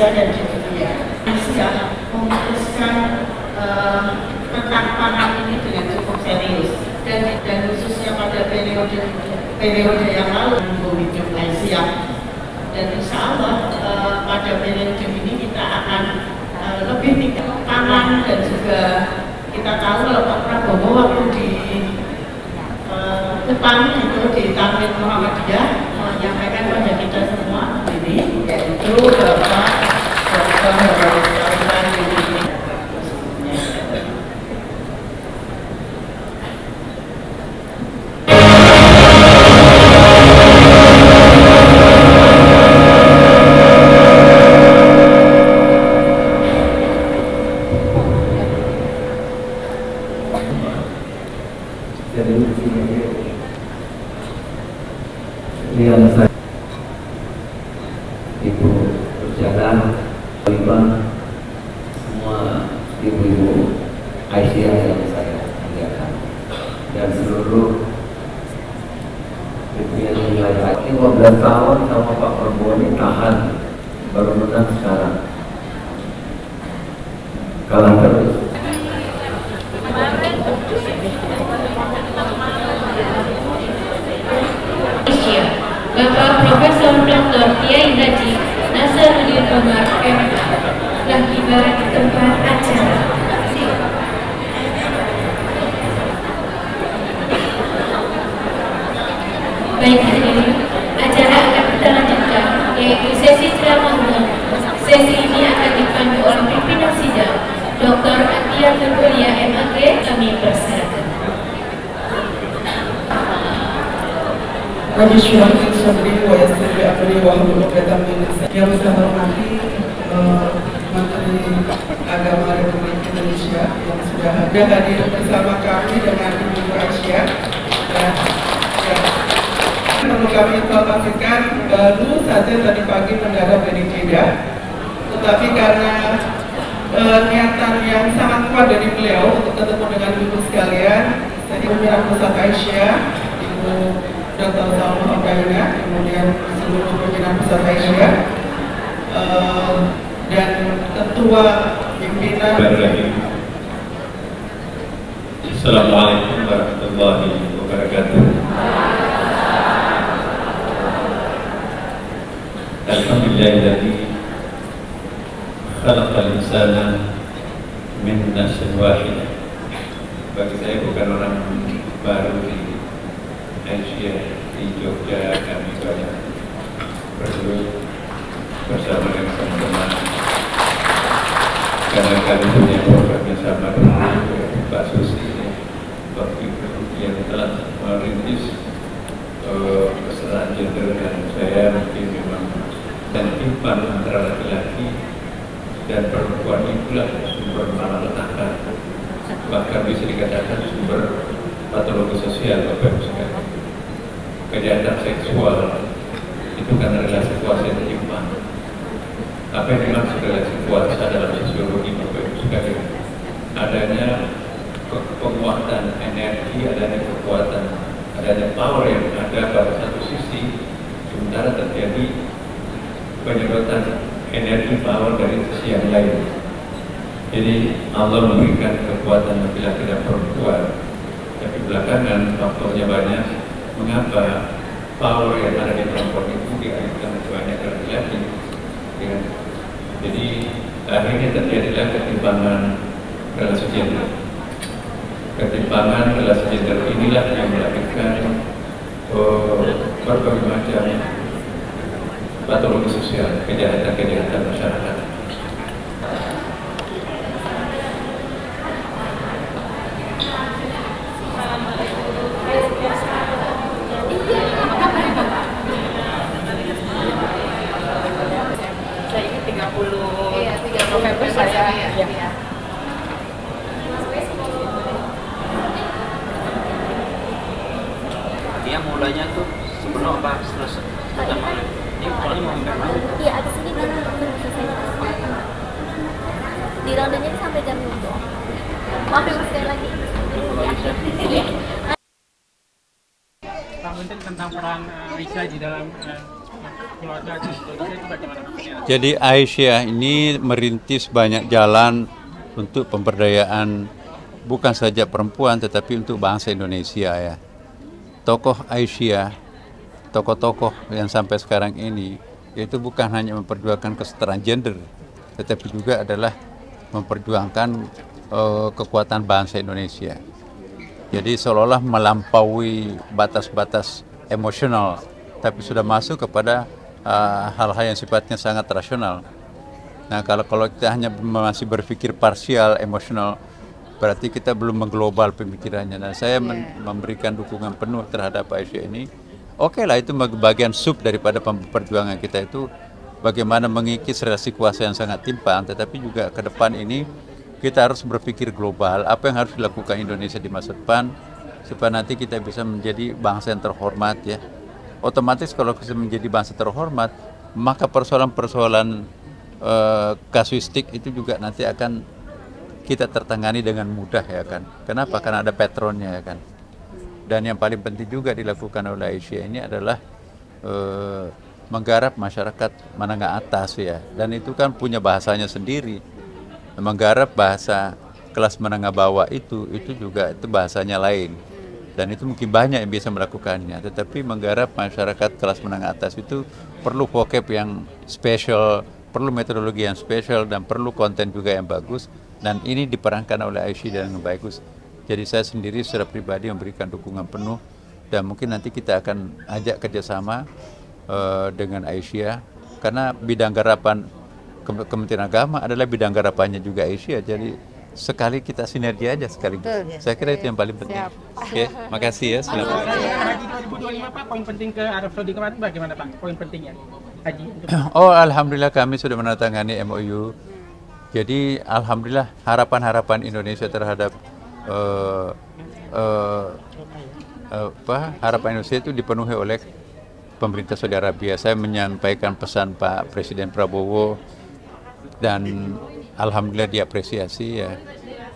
Asia dan di dunia. Asia memutuskan tentang pangan ini dengan cukup serius dan khususnya pada periode yang lalu hidup Asia, dan insya Allah pada periode ini kita akan lebih tingkat pangan. Dan juga kita tahu kalau Pak Prabowo waktu di depan itu di Taman Muhammadiyah menyampaikan pada kita semua ini, yaitu bahwa yang saya ibu berjalan lima semua ibu-ibu Aisyah yang saya muliakan dan seluruh pimpinan wilayah 15 tahun sama Pak Prabowo ini tahan, baru menang sekarang, kalah terus. Bapak Profesor Dr. Kiai Haji Nasaruddin Umar MH telah tiba di tempat acara. Baik hadirin, acara akan kita lanjutkan, yaitu sesi ceramah umum. Sesi ini akan dipandu oleh pimpinan sidang Dr. Atiyatul Mulia MAG. Kami persilakan. Kami syuhati sabri wa yasri amri wa hlul 'uqdatam min lisani. Yang saya hormati Menteri Agama Republik Indonesia yang sudah hadir bersama kami dengan Ibu Aisyah, dan perlu kami informasikan baru saja tadi pagi mendarat dari Jeddah, tetapi karena niatan yang sangat kuat dari beliau untuk ketemu dengan ibu sekalian, saya Umirah Pusat Aisyah, Ibu Dr. Salma Abdayna, kemudian seluruh pimpinan Pusat Aisyah, dan ketua pimpinan. Assalamualaikum warahmatullahi wabarakatuh. Alhamdulillahilladzi khalaqal insana min nafsin wahidah. Bagi saya bukan orang baru di Aisyah, di Jogja kami banyak berdua bersama dengan teman-teman karena kami punya program yang sama dengan Pak Susi waktu itu yang telah merintis kesetaraan gender, dan saya mungkin memang dan timpang antara laki-laki dan perempuan itulah sumber malapetaka, bahkan bisa dikatakan sumber patologi sosial. Bapak Ibu sekalian, kejahatan seksual itu karena relasi kuasa yang timpang. Apa yang dimaksud relasi kuasa dalam sosiologi, Bapak Ibu sekalian? Adanya penguatan energi, adanya kekuatan, adanya power yang ada pada satu sisi, sementara terjadi penyedotan energi power dari sisi yang lain. Jadi Allah memberikan kekuatan laki-laki dan perempuan, tapi belakangan faktornya banyak. Mengapa power yang ada di perempuan itu dialihkan banyak laki-laki? Ya. Jadi akhirnya terjadilah ketimpangan relasi gender. Ketimpangan relasi gender inilah yang melahirkan berbagai macam patologi sosial, kejahatan-kejahatan masyarakat. November saya ya. Dia mulainya tuh sebelum apa selesai? Ini mulanya mau sampai mana? Iya, abis ini baru selesai. Di rondenya sampai jam 2. Maaf ya, sekali lagi. Pak Menteri, tentang peran Aisyah di dalam keluarga di Indonesia itu bagaimana? Jadi Aisyah ini merintis banyak jalan untuk pemberdayaan bukan saja perempuan tetapi untuk bangsa Indonesia ya. Tokoh Aisyah, tokoh-tokoh yang sampai sekarang ini itu bukan hanya memperjuangkan kesetaraan gender, tetapi juga adalah memperjuangkan kekuatan bangsa Indonesia. Jadi seolah-olah melampaui batas-batas emosional, tapi sudah masuk kepada hal-hal yang sifatnya sangat rasional. Nah, kalau kita hanya masih berpikir parsial, emosional, berarti kita belum mengglobal pemikirannya. Nah, saya memberikan dukungan penuh terhadap Aisyah ini. Oke lah, itu bagian sub daripada perjuangan kita itu bagaimana mengikis relasi kuasa yang sangat timpang, tetapi juga ke depan ini kita harus berpikir global, apa yang harus dilakukan Indonesia di masa depan supaya nanti kita bisa menjadi bangsa yang terhormat ya. Otomatis kalau kita menjadi bangsa terhormat, maka persoalan-persoalan kasuistik itu juga nanti akan kita tertangani dengan mudah ya kan. Kenapa? Karena ada patronnya ya kan. Dan yang paling penting juga dilakukan oleh Aisyah ini adalah menggarap masyarakat menengah atas ya. Dan itu kan punya bahasanya sendiri. Menggarap bahasa kelas menengah bawah itu juga itu bahasanya lain. Dan itu mungkin banyak yang bisa melakukannya. Tetapi menggarap masyarakat kelas menengah atas itu perlu vocab yang spesial, perlu metodologi yang spesial, dan perlu konten juga yang bagus. Dan ini diperankan oleh Aisyah dengan bagus. Jadi saya sendiri secara pribadi memberikan dukungan penuh. Dan mungkin nanti kita akan ajak kerjasama dengan Aisyah. Karena bidang garapan Kementerian Agama adalah bidang garapannya juga Aisyah. Jadi sekali kita sinergi aja sekaligus. Saya kira itu yang paling penting. Oke, makasih ya. Selamat. Haji 2025 Pak, poin penting ke Arab Saudi kemarin bagaimana Pak? Poin pentingnya haji. Oh, alhamdulillah kami sudah menandatangani MOU. Jadi alhamdulillah harapan-harapan Indonesia terhadap harapan Indonesia itu dipenuhi oleh pemerintah Saudi Arabia. Saya menyampaikan pesan Pak Presiden Prabowo dan alhamdulillah diapresiasi ya.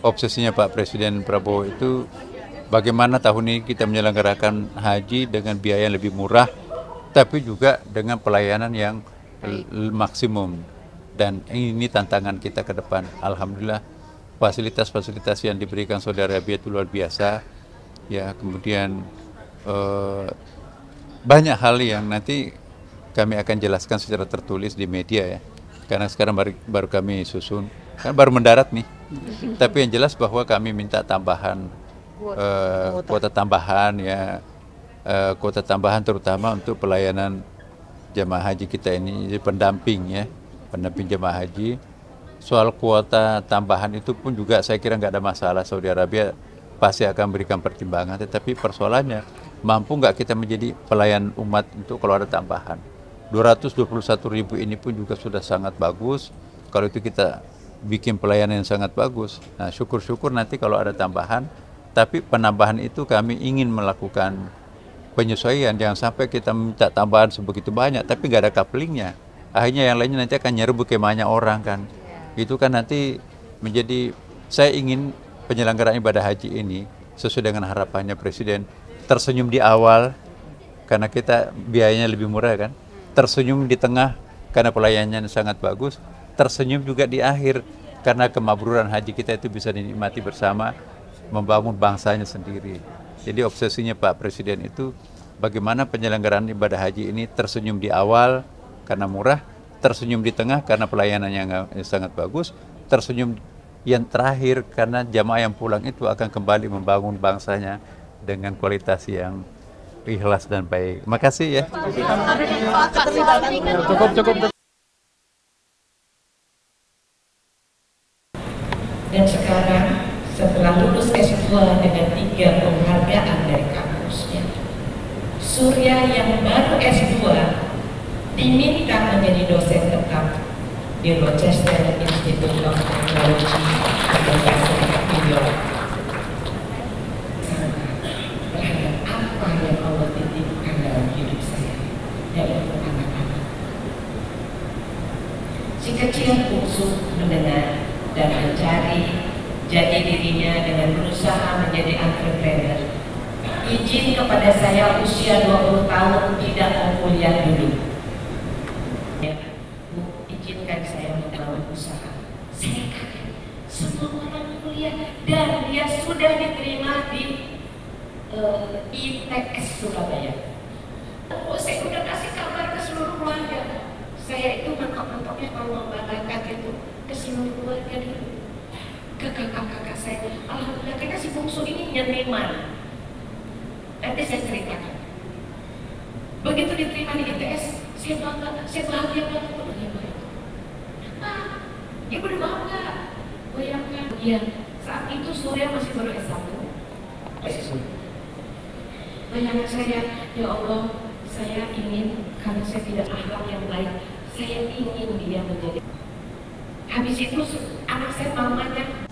Obsesinya Pak Presiden Prabowo itu bagaimana tahun ini kita menyelenggarakan haji dengan biaya yang lebih murah, tapi juga dengan pelayanan yang maksimum. Dan ini tantangan kita ke depan. Alhamdulillah fasilitas-fasilitas yang diberikan Saudi Arabia itu luar biasa. Ya, kemudian banyak hal yang nanti kami akan jelaskan secara tertulis di media ya. Karena sekarang baru kami susun, kan baru mendarat nih. Tapi yang jelas bahwa kami minta tambahan kuota tambahan ya, kuota tambahan terutama untuk pelayanan jemaah haji kita ini, pendamping ya, pendamping jemaah haji. Soal kuota tambahan itu pun juga saya kira nggak ada masalah. Saudi Arabia pasti akan berikan pertimbangan. Tetapi persoalannya mampu nggak kita menjadi pelayan umat untuk kalau ada tambahan. 221.000 ini pun juga sudah sangat bagus. Kalau itu kita bikin pelayanan yang sangat bagus. Nah, syukur-syukur nanti kalau ada tambahan. Tapi penambahan itu kami ingin melakukan penyesuaian. Jangan sampai kita minta tambahan sebegitu banyak, tapi nggak ada couplingnya. Akhirnya yang lainnya nanti akan nyerbu kemahnya orang kan. Itu kan nanti menjadi, saya ingin penyelenggaraan ibadah haji ini sesuai dengan harapannya Presiden. Tersenyum di awal karena kita biayanya lebih murah kan. Tersenyum di tengah karena pelayanannya sangat bagus, tersenyum juga di akhir karena kemakburan haji kita itu bisa dinikmati bersama, membangun bangsanya sendiri. Jadi obsesinya Pak Presiden itu bagaimana penyelenggaraan ibadah haji ini tersenyum di awal karena murah, tersenyum di tengah karena pelayanannya sangat bagus, tersenyum yang terakhir karena jamaah yang pulang itu akan kembali membangun bangsanya dengan kualitas yang ikhlas dan baik. Makasih ya. Cukup. Dan sekarang setelah lulus S2 dengan 3 penghargaan dari kampusnya, Surya yang baru S2 diminta menjadi dosen tetap di Rochester Institute of Technology University of New York. Apa yang Allah titipkan dalam hidup saya, yaitu anak-anak. Si kecil unsur mendengar dan mencari jati dirinya dengan berusaha menjadi entrepreneur. Izin kepada saya usia 20 tahun tidak mau kuliah dulu. semua orang kuliah, dan dia sudah diterima di ITS Surabaya. Oh, saya udah kasih kabar ke seluruh keluarga. Saya itu mentok-mentoknya kalau membanggakan itu ke seluruh keluarga dulu, ke kakak-kakak saya. Alhamdulillah, karena si bungsu ini nyeniman. Nanti saya ceritakan. Begitu diterima di ITS, saya bangga, saya bahagia banget. Dia udah bangga. Bayangkan, ya, saat itu Surya masih baru S1. Bayangkan saya, ya Allah, saya ingin, karena saya tidak akhlak yang baik, saya ingin dia menjadi. Habis itu anak saya mamanya